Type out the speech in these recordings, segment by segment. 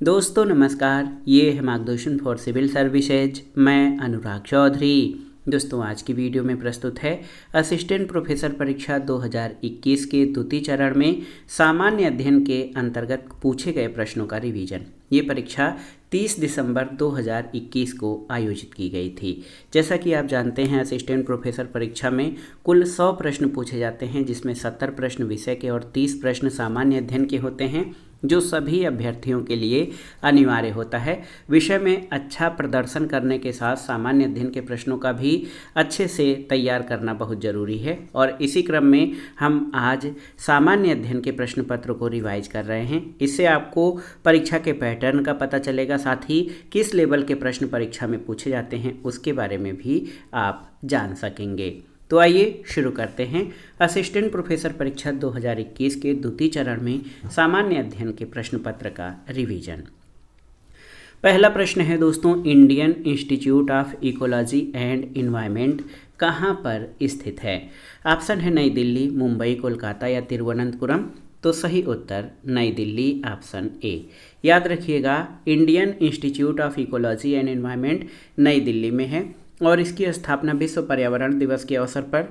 दोस्तों नमस्कार, ये है मार्गदर्शन फॉर सिविल सर्विसेज। मैं अनुराग चौधरी। दोस्तों आज की वीडियो में प्रस्तुत है असिस्टेंट प्रोफेसर परीक्षा 2021 के द्वितीय चरण में सामान्य अध्ययन के अंतर्गत पूछे गए प्रश्नों का रिवीजन। ये परीक्षा 30 दिसंबर 2021 को आयोजित की गई थी। जैसा कि आप जानते हैं, असिस्टेंट प्रोफेसर परीक्षा में कुल 100 प्रश्न पूछे जाते हैं, जिसमें 70 प्रश्न विषय के और 30 प्रश्न सामान्य अध्ययन के होते हैं, जो सभी अभ्यर्थियों के लिए अनिवार्य होता है। विषय में अच्छा प्रदर्शन करने के साथ सामान्य अध्ययन के प्रश्नों का भी अच्छे से तैयार करना बहुत ज़रूरी है, और इसी क्रम में हम आज सामान्य अध्ययन के प्रश्न पत्र को रिवाइज कर रहे हैं। इससे आपको परीक्षा के पैटर्न का पता चलेगा, साथ ही किस लेवल के प्रश्न परीक्षा में पूछे जाते हैं उसके बारे में भी आप जान सकेंगे। तो आइए शुरू करते हैं असिस्टेंट प्रोफेसर परीक्षा 2021 के द्वितीय चरण में सामान्य अध्ययन के प्रश्न पत्र का रिवीजन। पहला प्रश्न है दोस्तों, Indian institute of ecology and environment कहाँ पर स्थित है? ऑप्शन है नई दिल्ली, मुंबई, कोलकाता या तिरुवनंतपुरम। तो सही उत्तर नई दिल्ली, ऑप्शन ए। याद रखिएगा, Indian institute of ecology and environment नई दिल्ली में है और इसकी स्थापना विश्व पर्यावरण दिवस के अवसर पर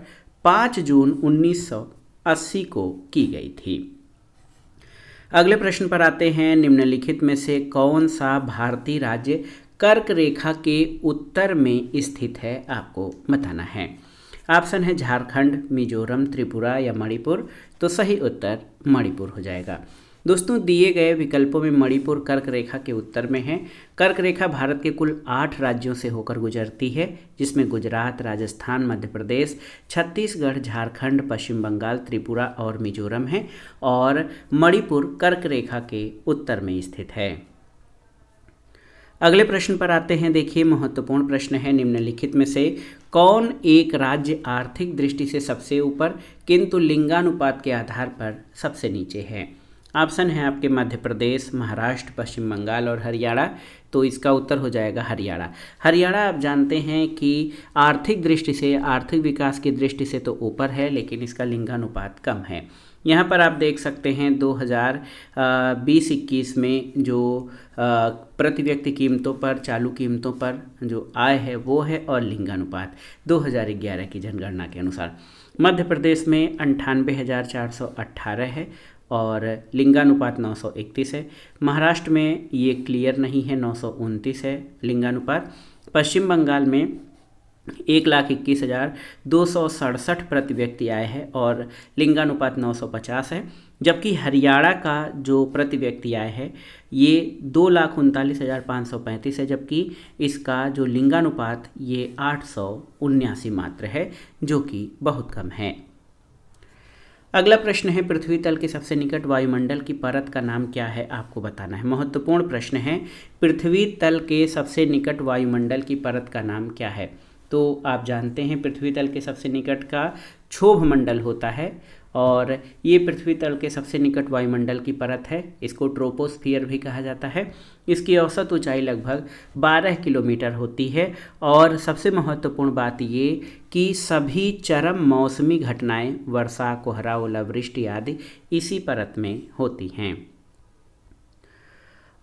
5 जून 1980 को की गई थी। अगले प्रश्न पर आते हैं, निम्नलिखित में से कौन सा भारतीय राज्य कर्क रेखा के उत्तर में स्थित है? आपको बताना है। ऑप्शन है झारखंड, मिजोरम, त्रिपुरा या मणिपुर। तो सही उत्तर मणिपुर हो जाएगा। दोस्तों दिए गए विकल्पों में मणिपुर कर्क रेखा के उत्तर में है। कर्क रेखा भारत के कुल 8 राज्यों से होकर गुजरती है, जिसमें गुजरात, राजस्थान, मध्य प्रदेश, छत्तीसगढ़, झारखंड, पश्चिम बंगाल, त्रिपुरा और मिजोरम है, और मणिपुर कर्क रेखा के उत्तर में स्थित है। अगले प्रश्न पर आते हैं। देखिए, महत्वपूर्ण प्रश्न है, निम्नलिखित में से कौन एक राज्य आर्थिक दृष्टि से सबसे ऊपर किंतु लिंगानुपात के आधार पर सबसे नीचे है? ऑप्शन है आपके मध्य प्रदेश, महाराष्ट्र, पश्चिम बंगाल और हरियाणा। तो इसका उत्तर हो जाएगा हरियाणा। हरियाणा आप जानते हैं कि आर्थिक दृष्टि से, आर्थिक विकास की दृष्टि से तो ऊपर है, लेकिन इसका लिंगानुपात कम है। यहाँ पर आप देख सकते हैं 2020-21 में जो प्रति व्यक्ति कीमतों पर, चालू कीमतों पर जो आय है वो है, और लिंगानुपात 2011 की जनगणना के अनुसार मध्य प्रदेश में 98,418 है और लिंगानुपात 931 है। महाराष्ट्र में ये क्लियर नहीं है, 929 है लिंगानुपात। पश्चिम बंगाल में 1,21,267 प्रति व्यक्ति आए हैं और लिंगानुपात 950 है। जबकि हरियाणा का जो प्रति व्यक्ति आय है ये 2,39,535 है, जबकि इसका जो लिंगानुपात ये 879 मात्र है, जो कि बहुत कम है। अगला प्रश्न है, पृथ्वी तल के सबसे निकट वायुमंडल की परत का नाम क्या है? आपको बताना है। महत्वपूर्ण प्रश्न है, पृथ्वी तल के सबसे निकट वायुमंडल की परत का नाम क्या है? तो आप जानते हैं पृथ्वी तल के सबसे निकट का क्षोभ मंडल होता है, और ये पृथ्वी तल के सबसे निकट वायुमंडल की परत है। इसको ट्रोपोस्फियर भी कहा जाता है। इसकी औसत ऊंचाई लगभग 12 किलोमीटर होती है, और सबसे महत्वपूर्ण बात ये कि सभी चरम मौसमी घटनाएं, वर्षा, कोहरा, ओलावृष्टि आदि इसी परत में होती हैं।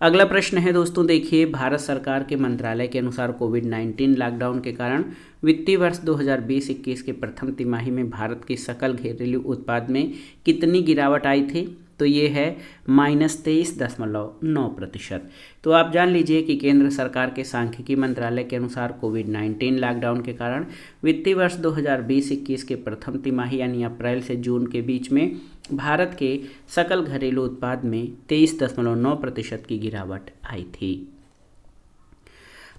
अगला प्रश्न है दोस्तों, देखिए, भारत सरकार के मंत्रालय के अनुसार कोविड-19 लॉकडाउन के कारण वित्तीय वर्ष 2020-21 के प्रथम तिमाही में भारत के सकल घरेलू उत्पाद में कितनी गिरावट आई थी? तो ये है -23.9%। तो आप जान लीजिए कि केंद्र सरकार के सांख्यिकी मंत्रालय के अनुसार कोविड-19 लॉकडाउन के कारण वित्तीय वर्ष 2020-21 के प्रथम तिमाही यानी अप्रैल से जून के बीच में भारत के सकल घरेलू उत्पाद में 23.9% की गिरावट आई थी।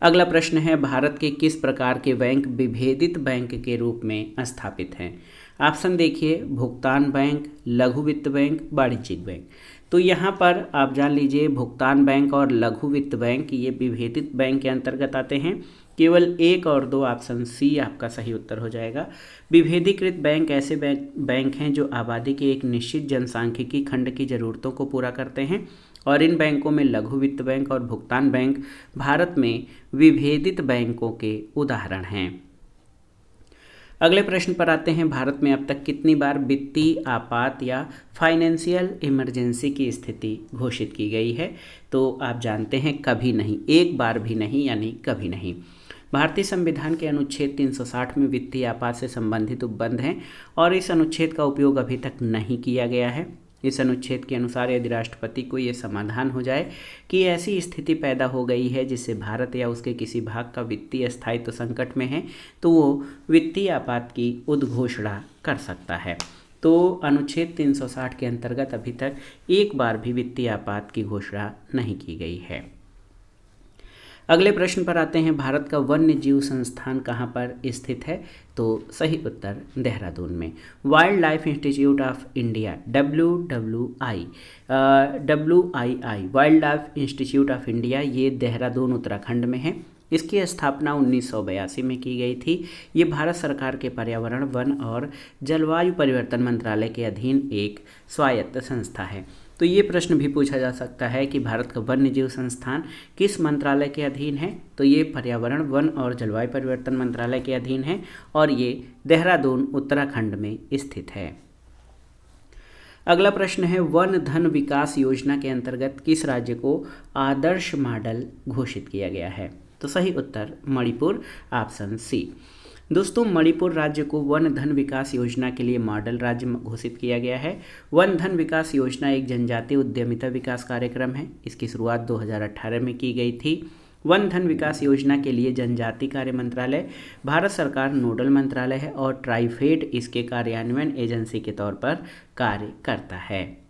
अगला प्रश्न है, भारत के किस प्रकार के बैंक विभेदित बैंक के रूप में स्थापित हैं? ऑप्शन देखिए, भुगतान बैंक, लघु वित्त बैंक, वाणिज्यिक बैंक। तो यहाँ पर आप जान लीजिए, भुगतान बैंक और लघु वित्त बैंक ये विभेदित बैंक के अंतर्गत आते हैं। केवल 1 और 2, ऑप्शन सी आपका सही उत्तर हो जाएगा। विभेदीकृत बैंक ऐसे बैंक हैं जो आबादी के एक निश्चित जनसांख्यिकी खंड की ज़रूरतों को पूरा करते हैं, और इन बैंकों में लघु वित्त बैंक और भुगतान बैंक भारत में विभेदित बैंकों के उदाहरण हैं। अगले प्रश्न पर आते हैं, भारत में अब तक कितनी बार वित्तीय आपात या फाइनेंशियल इमरजेंसी की स्थिति घोषित की गई है? तो आप जानते हैं कभी नहीं, एक बार भी नहीं, यानी कभी नहीं। भारतीय संविधान के अनुच्छेद 360 में वित्तीय आपात से संबंधित उपबंध हैं और इस अनुच्छेद का उपयोग अभी तक नहीं किया गया है। इस अनुच्छेद के अनुसार यदि राष्ट्रपति को ये समाधान हो जाए कि ऐसी स्थिति पैदा हो गई है जिससे भारत या उसके किसी भाग का वित्तीय स्थायित्व संकट में है, तो वो वित्तीय आपात की उद्घोषणा कर सकता है। तो अनुच्छेद 360 के अंतर्गत अभी तक एक बार भी वित्तीय आपात की घोषणा नहीं की गई है। अगले प्रश्न पर आते हैं, भारत का वन्य जीव संस्थान कहाँ पर स्थित है? तो सही उत्तर देहरादून में। Wild life institute of India WII wild life institute of India, ये देहरादून उत्तराखंड में है। इसकी स्थापना 1982 में की गई थी। ये भारत सरकार के पर्यावरण, वन और जलवायु परिवर्तन मंत्रालय के अधीन एक स्वायत्त संस्था है। तो ये प्रश्न भी पूछा जा सकता है कि भारत का वन्य जीव संस्थान किस मंत्रालय के अधीन है? तो ये पर्यावरण, वन और जलवायु परिवर्तन मंत्रालय के अधीन है और ये देहरादून उत्तराखंड में स्थित है। अगला प्रश्न है, वन धन विकास योजना के अंतर्गत किस राज्य को आदर्श मॉडल घोषित किया गया है? तो सही उत्तर मणिपुर, ऑप्शन सी। दोस्तों, मणिपुर राज्य को वन धन विकास योजना के लिए मॉडल राज्य घोषित किया गया है। वन धन विकास योजना एक जनजातीय उद्यमिता विकास कार्यक्रम है। इसकी शुरुआत 2018 में की गई थी। वन धन विकास योजना के लिए जनजातीय कार्य मंत्रालय भारत सरकार नोडल मंत्रालय है और ट्राइफेड इसके कार्यान्वयन एजेंसी के तौर पर कार्य करता है।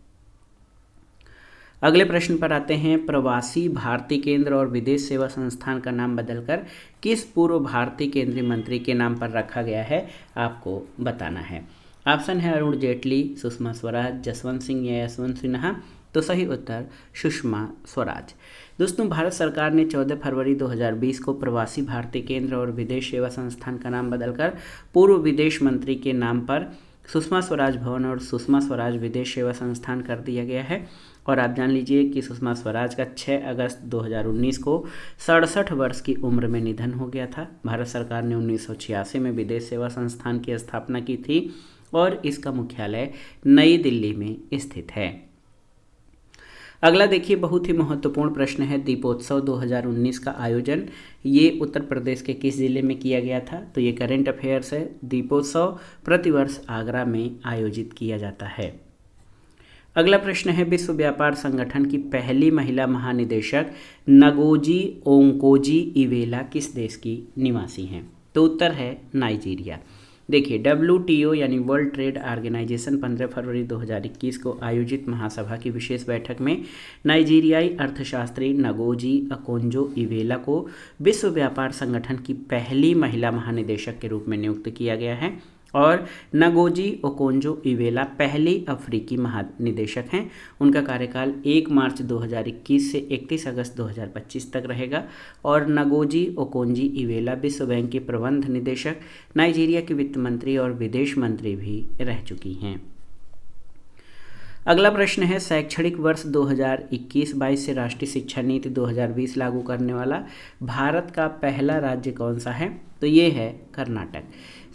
अगले प्रश्न पर आते हैं, प्रवासी भारतीय केंद्र और विदेश सेवा संस्थान का नाम बदलकर किस पूर्व भारतीय केंद्रीय मंत्री के नाम पर रखा गया है? आपको बताना है। ऑप्शन है अरुण जेटली, सुषमा स्वराज, जसवंत सिंह या यशवंत सिन्हा। तो सही उत्तर सुषमा स्वराज। दोस्तों, भारत सरकार ने 14 फरवरी 2020 को प्रवासी भारतीय केंद्र और विदेश सेवा संस्थान का नाम बदलकर पूर्व विदेश मंत्री के नाम पर सुषमा स्वराज भवन और सुषमा स्वराज विदेश सेवा संस्थान कर दिया गया है। और आप जान लीजिए कि सुषमा स्वराज का 6 अगस्त 2019 को 67 वर्ष की उम्र में निधन हो गया था। भारत सरकार ने 1986 में विदेश सेवा संस्थान की स्थापना की थी और इसका मुख्यालय नई दिल्ली में स्थित है। अगला देखिए, बहुत ही महत्वपूर्ण प्रश्न है, दीपोत्सव 2019 का आयोजन ये उत्तर प्रदेश के किस जिले में किया गया था? तो ये करंट अफेयर्स है। दीपोत्सव प्रतिवर्ष आगरा में आयोजित किया जाता है। अगला प्रश्न है, विश्व व्यापार संगठन की पहली महिला महानिदेशक नगोजी ओंकोजी-इवेला किस देश की निवासी हैं? तो उत्तर है नाइजीरिया। देखिए, WTO यानी वर्ल्ड ट्रेड ऑर्गेनाइजेशन 15 फरवरी 2021 को आयोजित महासभा की विशेष बैठक में नाइजीरियाई अर्थशास्त्री नगोजी ओकोंजो-इवेला को विश्व व्यापार संगठन की पहली महिला महानिदेशक के रूप में नियुक्त किया गया है और नगोजी ओकोंजो-इवेला पहली अफ्रीकी महानिदेशक हैं। उनका कार्यकाल 1 मार्च 2021 से 31 अगस्त 2025 तक रहेगा और नगोजी ओकोंजो-इवेला विश्व बैंक के प्रबंध निदेशक, नाइजीरिया के वित्त मंत्री और विदेश मंत्री भी रह चुकी हैं। अगला प्रश्न है, शैक्षणिक वर्ष 2021-22 से राष्ट्रीय शिक्षा नीति 2020 लागू करने वाला भारत का पहला राज्य कौन सा है? तो ये है कर्नाटक।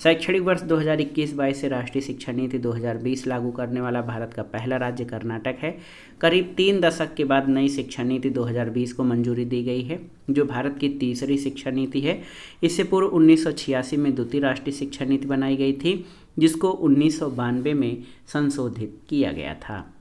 शैक्षणिक वर्ष 2021-22 से राष्ट्रीय शिक्षा नीति 2020 लागू करने वाला भारत का पहला राज्य कर्नाटक है। करीब 3 दशक के बाद नई शिक्षा नीति 2020 को मंजूरी दी गई है, जो भारत की तीसरी शिक्षा नीति है। इससे पूर्व 1986 में द्वितीय राष्ट्रीय शिक्षा नीति बनाई गई थी, जिसको 1992 में संशोधित किया गया था।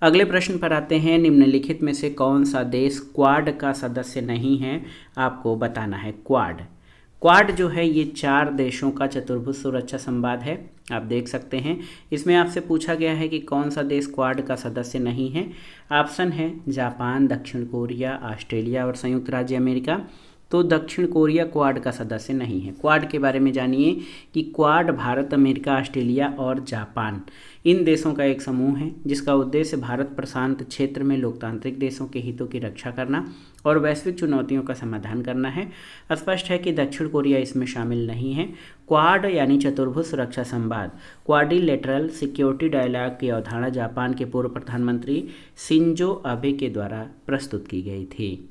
अगले प्रश्न पर आते हैं, निम्नलिखित में से कौन सा देश क्वाड का सदस्य नहीं है? आपको बताना है। क्वाड जो है ये 4 देशों का चतुर्भुज सुरक्षा संवाद है। आप देख सकते हैं, इसमें आपसे पूछा गया है कि कौन सा देश क्वाड का सदस्य नहीं है। ऑप्शन है जापान, दक्षिण कोरिया, ऑस्ट्रेलिया और संयुक्त राज्य अमेरिका। तो दक्षिण कोरिया क्वाड का सदस्य नहीं है। क्वाड के बारे में जानिए कि क्वाड भारत, अमेरिका, ऑस्ट्रेलिया और जापान इन देशों का एक समूह है, जिसका उद्देश्य भारत प्रशांत क्षेत्र में लोकतांत्रिक देशों के हितों की रक्षा करना और वैश्विक चुनौतियों का समाधान करना है। स्पष्ट है कि दक्षिण कोरिया इसमें शामिल नहीं है। क्वाड यानी चतुर्भुज सुरक्षा संवाद, क्वाड्रिलेटरल सिक्योरिटी डायलॉग की अवधारणा जापान के पूर्व प्रधानमंत्री शिंजो आबे के द्वारा प्रस्तुत की गई थी।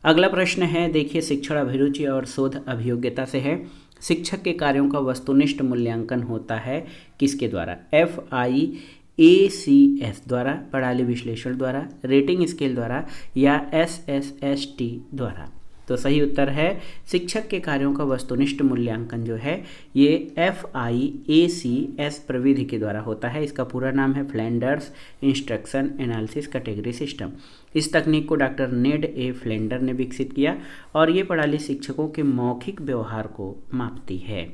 अगला प्रश्न है, देखिए शिक्षण अभिरुचि और शोध अभियोग्यता से है। शिक्षक के कार्यों का वस्तुनिष्ठ मूल्यांकन होता है किसके द्वारा? FIACS द्वारा, प्रणाली विश्लेषण द्वारा, रेटिंग स्केल द्वारा या SSST द्वारा। तो सही उत्तर है शिक्षक के कार्यों का वस्तुनिष्ठ मूल्यांकन जो है ये FIACS प्रविधि के द्वारा होता है। इसका पूरा नाम है Flanders instruction analysis category system. इस तकनीक को डॉक्टर नेड ए फ्लेंडर ने विकसित किया और ये प्रणाली शिक्षकों के मौखिक व्यवहार को मापती है।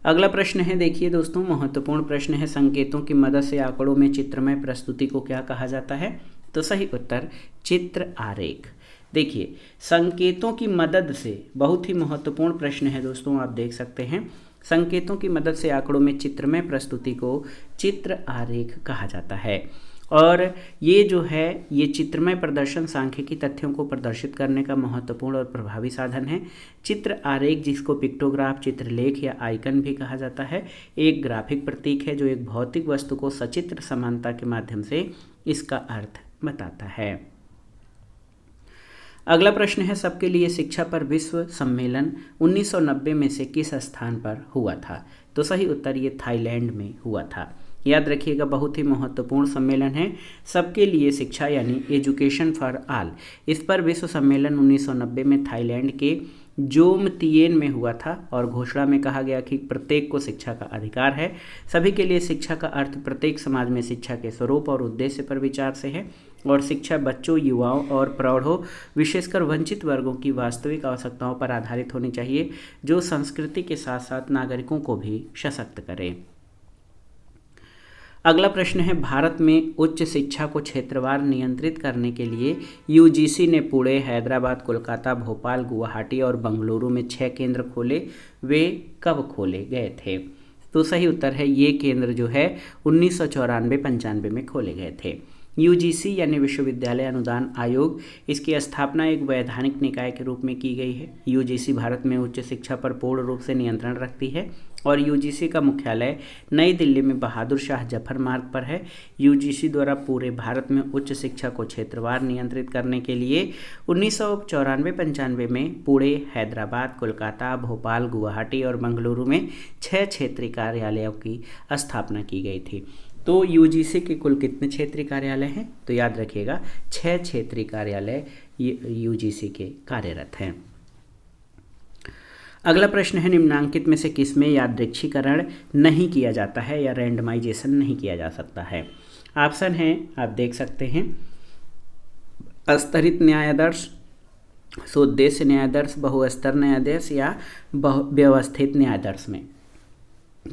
अगला प्रश्न है, देखिए दोस्तों महत्वपूर्ण प्रश्न है, संकेतों की मदद से आंकड़ों में चित्रमय प्रस्तुति को क्या कहा जाता है? तो सही उत्तर चित्र आरेख। देखिए संकेतों की मदद से, बहुत ही महत्वपूर्ण प्रश्न है दोस्तों, आप देख सकते हैं संकेतों की मदद से आंकड़ों में चित्रमय प्रस्तुति को चित्र आरेख कहा जाता है। और ये जो है ये चित्रमय प्रदर्शन सांख्यिकी तथ्यों को प्रदर्शित करने का महत्वपूर्ण और प्रभावी साधन है। चित्र आरेख, जिसको पिक्टोग्राफ, चित्रलेख या आइकन भी कहा जाता है, एक ग्राफिक प्रतीक है जो एक भौतिक वस्तु को सचित्र समानता के माध्यम से इसका अर्थ बताता है। अगला प्रश्न है, सबके लिए शिक्षा पर विश्व सम्मेलन 1990 में से किस स्थान पर हुआ था? तो सही उत्तर ये थाईलैंड में हुआ था। याद रखिएगा बहुत ही महत्वपूर्ण सम्मेलन है सबके लिए शिक्षा यानी एजुकेशन फॉर ऑल। इस पर विश्व सम्मेलन 1990 में थाईलैंड के जोमतियेन में हुआ था और घोषणा में कहा गया कि प्रत्येक को शिक्षा का अधिकार है। सभी के लिए शिक्षा का अर्थ प्रत्येक समाज में शिक्षा के स्वरूप और उद्देश्य पर विचार से है और शिक्षा बच्चों, युवाओं और प्रौढ़ों, विशेषकर वंचित वर्गों की वास्तविक आवश्यकताओं पर आधारित होनी चाहिए जो संस्कृति के साथ साथ नागरिकों को भी सशक्त करे। अगला प्रश्न है, भारत में उच्च शिक्षा को क्षेत्रवार नियंत्रित करने के लिए यूजीसी ने पुणे, हैदराबाद, कोलकाता, भोपाल, गुवाहाटी और बेंगलुरु में 6 केंद्र खोले। वे कब खोले गए थे? तो सही उत्तर है ये केंद्र जो है 1994-95 में खोले गए थे। यूजीसी यानी विश्वविद्यालय अनुदान आयोग, इसकी स्थापना एक वैधानिक निकाय के रूप में की गई है। यूजीसी भारत में उच्च शिक्षा पर पूर्ण रूप से नियंत्रण रखती है और यूजीसी का मुख्यालय नई दिल्ली में बहादुर शाह जफर मार्ग पर है। यूजीसी द्वारा पूरे भारत में उच्च शिक्षा को क्षेत्रवार नियंत्रित करने के लिए 1994-95 में पुणे, हैदराबाद, कोलकाता, भोपाल, गुवाहाटी और बेंगलुरु में 6 क्षेत्रीय कार्यालयों की स्थापना की गई थी। तो यूजीसी के कुल कितने क्षेत्रीय कार्यालय हैं? तो याद रखिएगा 6 क्षेत्रीय कार्यालय यूजीसी के कार्यरत हैं। अगला प्रश्न है, निम्नांकित में से किसमें यादृच्छिकरण नहीं किया जाता है या रैंडमाइजेशन नहीं किया जा सकता है? ऑप्शन है, आप देख सकते हैं, स्तरित न्यायादर्श, सोद्देश्य न्यायादर्श, बहुस्तर न्यायादर्श या व्यवस्थित न्यायादर्श में।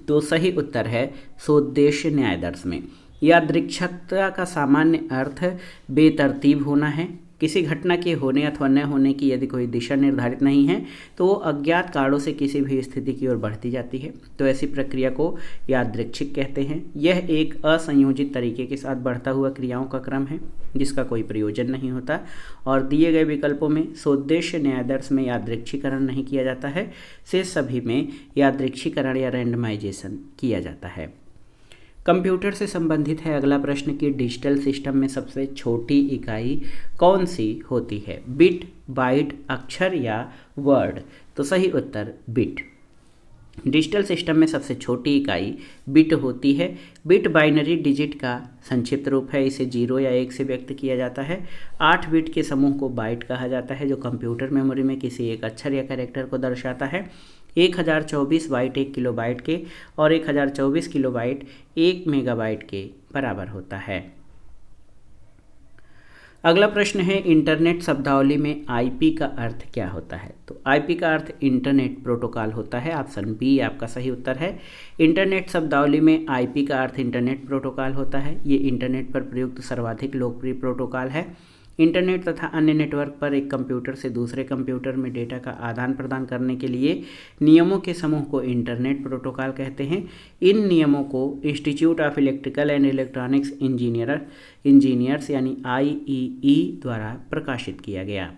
तो सही उत्तर है सोद्देश्य न्यायादर्श में। यादृच्छिकता का सामान्य अर्थ बेतरतीब होना है। किसी घटना के होने अथवा न होने की यदि कोई दिशा निर्धारित नहीं है तो वो अज्ञात कारणों से किसी भी स्थिति की ओर बढ़ती जाती है, तो ऐसी प्रक्रिया को यादृच्छिक कहते हैं। यह एक असंयोजित तरीके के साथ बढ़ता हुआ क्रियाओं का क्रम है जिसका कोई प्रयोजन नहीं होता और दिए गए विकल्पों में सोद्देश्य न्यायादर्श में यादृच्छिकरण नहीं किया जाता है, शेष सभी में यादृच्छिकरण या रैंडमाइजेशन किया जाता है। कंप्यूटर से संबंधित है अगला प्रश्न कि डिजिटल सिस्टम में सबसे छोटी इकाई कौन सी होती है? बिट, बाइट, अक्षर या वर्ड? तो सही उत्तर बिट। डिजिटल सिस्टम में सबसे छोटी इकाई बिट होती है। बिट बाइनरी डिजिट का संक्षिप्त रूप है, इसे 0 या 1 से व्यक्त किया जाता है। 8 बिट के समूह को बाइट कहा जाता है जो कंप्यूटर मेमोरी में किसी एक अक्षर या कैरेक्टर को दर्शाता है। 1024 बाइट 1 किलोबाइट के और 1024 किलोबाइट 1 मेगाबाइट के बराबर होता है। अगला प्रश्न है, इंटरनेट शब्दावली में आईपी का अर्थ क्या होता है? तो आईपी का अर्थ इंटरनेट प्रोटोकॉल होता है। ऑप्शन बी आपका सही उत्तर है। इंटरनेट शब्दावली में आईपी का अर्थ इंटरनेट प्रोटोकॉल होता है। ये इंटरनेट पर प्रयुक्त सर्वाधिक लोकप्रिय प्रोटोकॉल है। इंटरनेट तथा अन्य नेटवर्क पर एक कंप्यूटर से दूसरे कंप्यूटर में डेटा का आदान प्रदान करने के लिए नियमों के समूह को इंटरनेट प्रोटोकॉल कहते हैं। इन नियमों को institute of electrical and electronics engineers यानी IEE द्वारा प्रकाशित किया गया।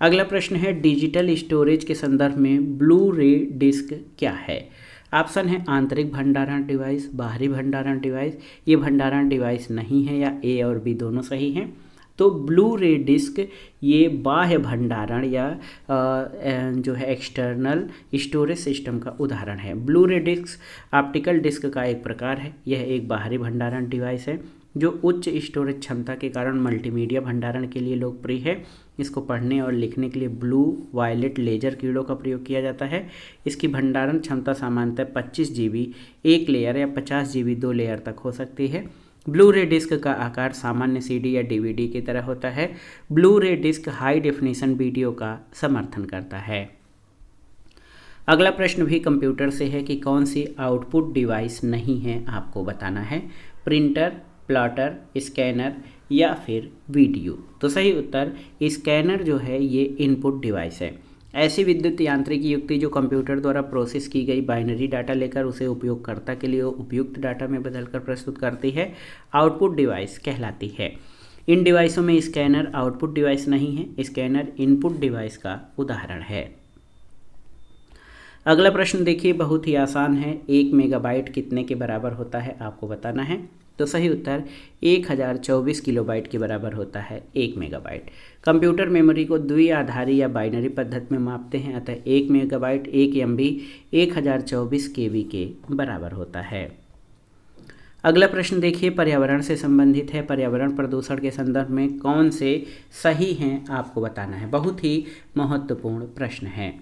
अगला प्रश्न है, डिजिटल स्टोरेज के संदर्भ में ब्लू रे डिस्क क्या है? ऑप्शन है आंतरिक भंडारण डिवाइस, बाहरी भंडारण डिवाइस, ये भंडारण डिवाइस नहीं है या ए और बी दोनों सही हैं। तो तो ब्लू रे डिस्क ये बाह्य भंडारण या जो है एक्सटर्नल स्टोरेज सिस्टम का उदाहरण है। ब्लू रे डिस्क ऑप्टिकल डिस्क का एक प्रकार है। यह एक बाहरी भंडारण डिवाइस है जो उच्च स्टोरेज क्षमता के कारण मल्टीमीडिया भंडारण के लिए लोकप्रिय है। इसको पढ़ने और लिखने के लिए ब्लू वायलेट लेजर कीड़ों का प्रयोग किया जाता है। इसकी भंडारण क्षमता सामान्यतः 25 GB एक लेयर या 50 GB 2 लेयर तक हो सकती है। ब्लू रे डिस्क का आकार सामान्य CD या DVD की तरह होता है। ब्लू रे डिस्क हाई डेफिनेशन वीडियो का समर्थन करता है। अगला प्रश्न भी कंप्यूटर से है कि कौन सी आउटपुट डिवाइस नहीं है, आपको बताना है। प्रिंटर, प्लॉटर, स्कैनर या फिर वीडियो। तो सही उत्तर स्कैनर जो है ये इनपुट डिवाइस है। ऐसी विद्युत यांत्रिकी युक्ति जो कंप्यूटर द्वारा प्रोसेस की गई बाइनरी डाटा लेकर उसे उपयोगकर्ता के लिए उपयुक्त डाटा में बदलकर प्रस्तुत करती है, आउटपुट डिवाइस कहलाती है। इन डिवाइसों में स्कैनर आउटपुट डिवाइस नहीं है, स्कैनर इनपुट डिवाइस का उदाहरण है। अगला प्रश्न देखिए, बहुत ही आसान है। 1 मेगाबाइट कितने के बराबर होता है, आपको बताना है। तो सही उत्तर 1024 किलोबाइट के बराबर होता है 1 मेगाबाइट। कंप्यूटर मेमोरी को द्विआधारी या बाइनरी पद्धति में मापते हैं, अतः 1 मेगाबाइट 1 MB 1024 KB के बराबर होता है। अगला प्रश्न देखिए, पर्यावरण से संबंधित है। पर्यावरण प्रदूषण के संदर्भ में कौन से सही हैं, आपको बताना है। बहुत ही महत्वपूर्ण प्रश्न है।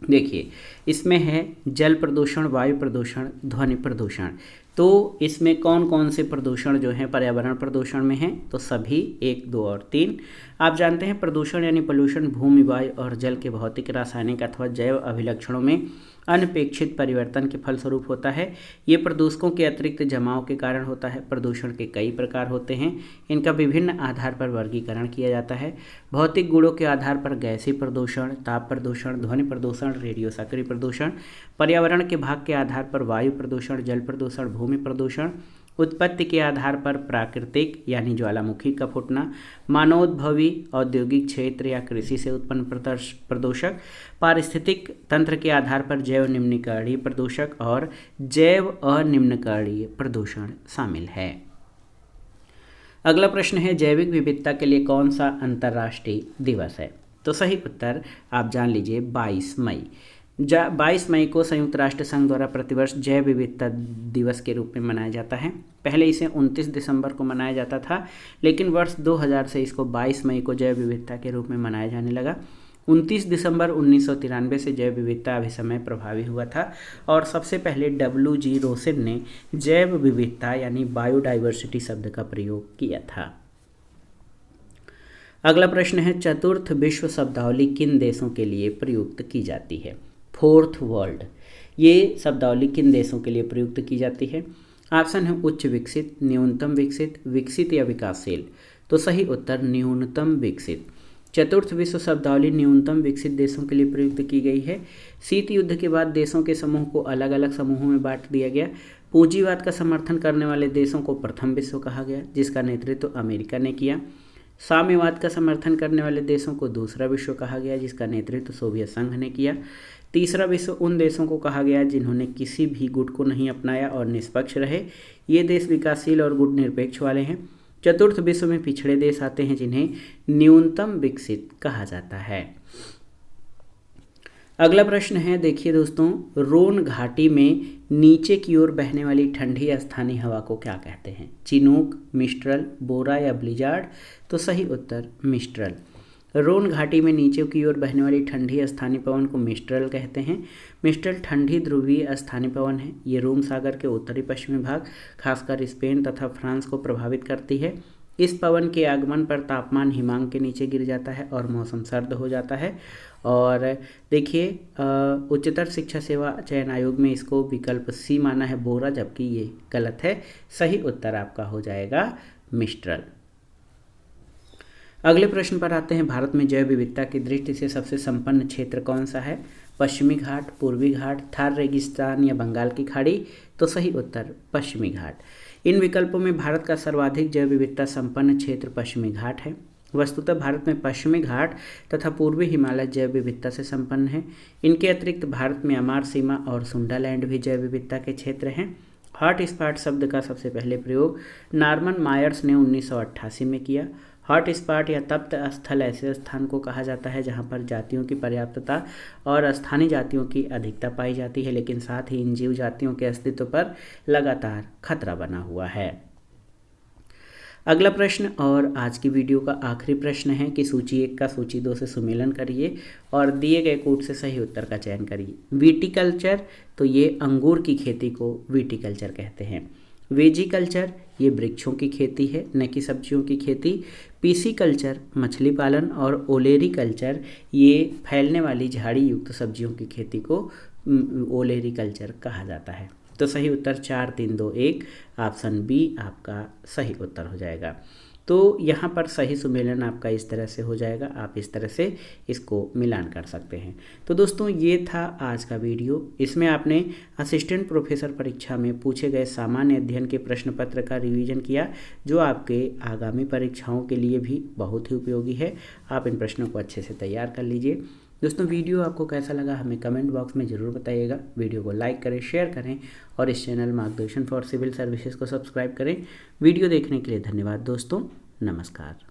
देखिए, इसमें है जल प्रदूषण, वायु प्रदूषण, ध्वनि प्रदूषण। तो इसमें कौन कौन से प्रदूषण जो हैं पर्यावरण प्रदूषण में हैं, तो सभी 1, 2 और 3। आप जानते हैं प्रदूषण यानी पोल्यूशन भूमि, वायु और जल के भौतिक, रासायनिक अथवा जैव अभिलक्षणों में अनपेक्षित परिवर्तन के फलस्वरूप होता है। ये प्रदूषकों के अतिरिक्त जमाव के कारण होता है। प्रदूषण के कई प्रकार होते हैं, इनका विभिन्न आधार पर वर्गीकरण किया जाता है। भौतिक गुणों के आधार पर गैसीय प्रदूषण, ताप प्रदूषण, ध्वनि प्रदूषण, रेडियो सक्रिय प्रदूषण। पर्यावरण के भाग के आधार पर वायु प्रदूषण, जल प्रदूषण, भूमि प्रदूषण। उत्पत्ति के आधार पर प्राकृतिक यानी ज्वालामुखी का फूटना, मानवोद्भवी औद्योगिक क्षेत्र या कृषि से उत्पन्न प्रदूषक। पारिस्थितिक तंत्र के आधार पर जैव निम्नीकरणीय प्रदूषक और जैव अनिम्नीकरणीय प्रदूषण शामिल है। अगला प्रश्न है, जैविक विविधता के लिए कौन सा अंतर्राष्ट्रीय दिवस है। तो सही उत्तर आप जान लीजिए 22 मई। 22 मई को संयुक्त राष्ट्र संघ द्वारा प्रतिवर्ष जैव विविधता दिवस के रूप में मनाया जाता है। पहले इसे 29 दिसंबर को मनाया जाता था, लेकिन वर्ष 2000 से इसको 22 मई को जैव विविधता के रूप में मनाया जाने लगा। 29 दिसंबर 1993 से जैव विविधता अभिसमय प्रभावी हुआ था और सबसे पहले WG रोसेन ने जैव विविधता यानी बायोडाइवर्सिटी शब्द का प्रयोग किया था। अगला प्रश्न है, चतुर्थ विश्व शब्दावली किन देशों के लिए प्रयुक्त की जाती है। फोर्थ वर्ल्ड, ये शब्दावली किन देशों के लिए प्रयुक्त की जाती है। ऑप्शन है उच्च विकसित, न्यूनतम विकसित, विकसित या विकासशील। तो सही उत्तर न्यूनतम विकसित। चतुर्थ विश्व शब्दावली न्यूनतम विकसित देशों के लिए प्रयुक्त की गई है। शीत युद्ध के बाद देशों के समूह को अलग अलग समूहों में बांट दिया गया। पूंजीवाद का समर्थन करने वाले देशों को प्रथम विश्व कहा गया, जिसका नेतृत्व अमेरिका ने किया। साम्यवाद का समर्थन करने वाले देशों को दूसरा विश्व कहा गया, जिसका नेतृत्व सोवियत संघ ने किया। तीसरा विश्व उन देशों को कहा गया जिन्होंने किसी भी गुट को नहीं अपनाया और निष्पक्ष रहे। ये देश विकासशील और गुट निरपेक्ष वाले हैं। चतुर्थ विश्व में पिछड़े देश आते हैं जिन्हें न्यूनतम विकसित कहा जाता है। अगला प्रश्न है, देखिए दोस्तों, रोन घाटी में नीचे की ओर बहने वाली ठंडी स्थानीय हवा को क्या कहते हैं। चिनूक, मिस्ट्रल, बोरा या ब्लिजार्ड। तो सही उत्तर मिस्ट्रल। रोन घाटी में नीचे की ओर बहने वाली ठंडी स्थानीय पवन को मिस्ट्रल कहते हैं। मिस्ट्रल ठंडी ध्रुवीय स्थानीय पवन है। ये रोम सागर के उत्तरी पश्चिमी भाग, खासकर स्पेन तथा फ्रांस को प्रभावित करती है। इस पवन के आगमन पर तापमान हिमांक के नीचे गिर जाता है और मौसम सर्द हो जाता है। और देखिए, उच्चतर शिक्षा सेवा चयन आयोग में इसको विकल्प C माना है बोरा, जबकि ये गलत है। सही उत्तर आपका हो जाएगा मिस्ट्रल। अगले प्रश्न पर आते हैं, भारत में जैव विविधता की दृष्टि से सबसे संपन्न क्षेत्र कौन सा है। पश्चिमी घाट, पूर्वी घाट, थार रेगिस्तान या बंगाल की खाड़ी। तो सही उत्तर पश्चिमी घाट। इन विकल्पों में भारत का सर्वाधिक जैव विविधता संपन्न क्षेत्र पश्चिमी घाट है। वस्तुतः भारत में पश्चिमी घाट तथा पूर्वी हिमालय जैव विविधता से संपन्न है। इनके अतिरिक्त भारत में अमार सीमा और सुंडालैंड भी जैव विविधता के क्षेत्र हैं। हॉट स्पॉट शब्द का सबसे पहले प्रयोग नॉर्मन मायर्स ने 1988 में किया। हॉट स्पॉट या तप्त स्थल ऐसे स्थान को कहा जाता है जहाँ पर जातियों की पर्याप्तता और स्थानीय जातियों की अधिकता पाई जाती है, लेकिन साथ ही इन जीव जातियों के अस्तित्व पर लगातार खतरा बना हुआ है। अगला प्रश्न और आज की वीडियो का आखिरी प्रश्न है कि सूची 1 का सूची 2 से सुमेलन करिए और दिए गए कोड से सही उत्तर का चयन करिए। विटिकल्चर, तो ये अंगूर की खेती को विटिकल्चर कहते हैं। वेजिकल्चर, ये वृक्षों की खेती है न कि सब्जियों की खेती। पीसीकल्चर, मछली पालन। और ओलेरीकल्चर, ये फैलने वाली झाड़ी युक्त सब्जियों की खेती को ओलेरीकल्चर कहा जाता है। तो सही उत्तर 4, 3, 2, 1 ऑप्शन बी आपका सही उत्तर हो जाएगा। तो यहाँ पर सही सुमेलन आपका इस तरह से हो जाएगा, आप इस तरह से इसको मिलान कर सकते हैं। तो दोस्तों ये था आज का वीडियो। इसमें आपने असिस्टेंट प्रोफेसर परीक्षा में पूछे गए सामान्य अध्ययन के प्रश्न पत्र का रिवीजन किया, जो आपके आगामी परीक्षाओं के लिए भी बहुत ही उपयोगी है। आप इन प्रश्नों को अच्छे से तैयार कर लीजिए। दोस्तों वीडियो आपको कैसा लगा हमें कमेंट बॉक्स में ज़रूर बताइएगा। वीडियो को लाइक करें, शेयर करें और इस चैनल मार्गदर्शन फॉर सिविल सर्विसेज को सब्सक्राइब करें। वीडियो देखने के लिए धन्यवाद दोस्तों, नमस्कार।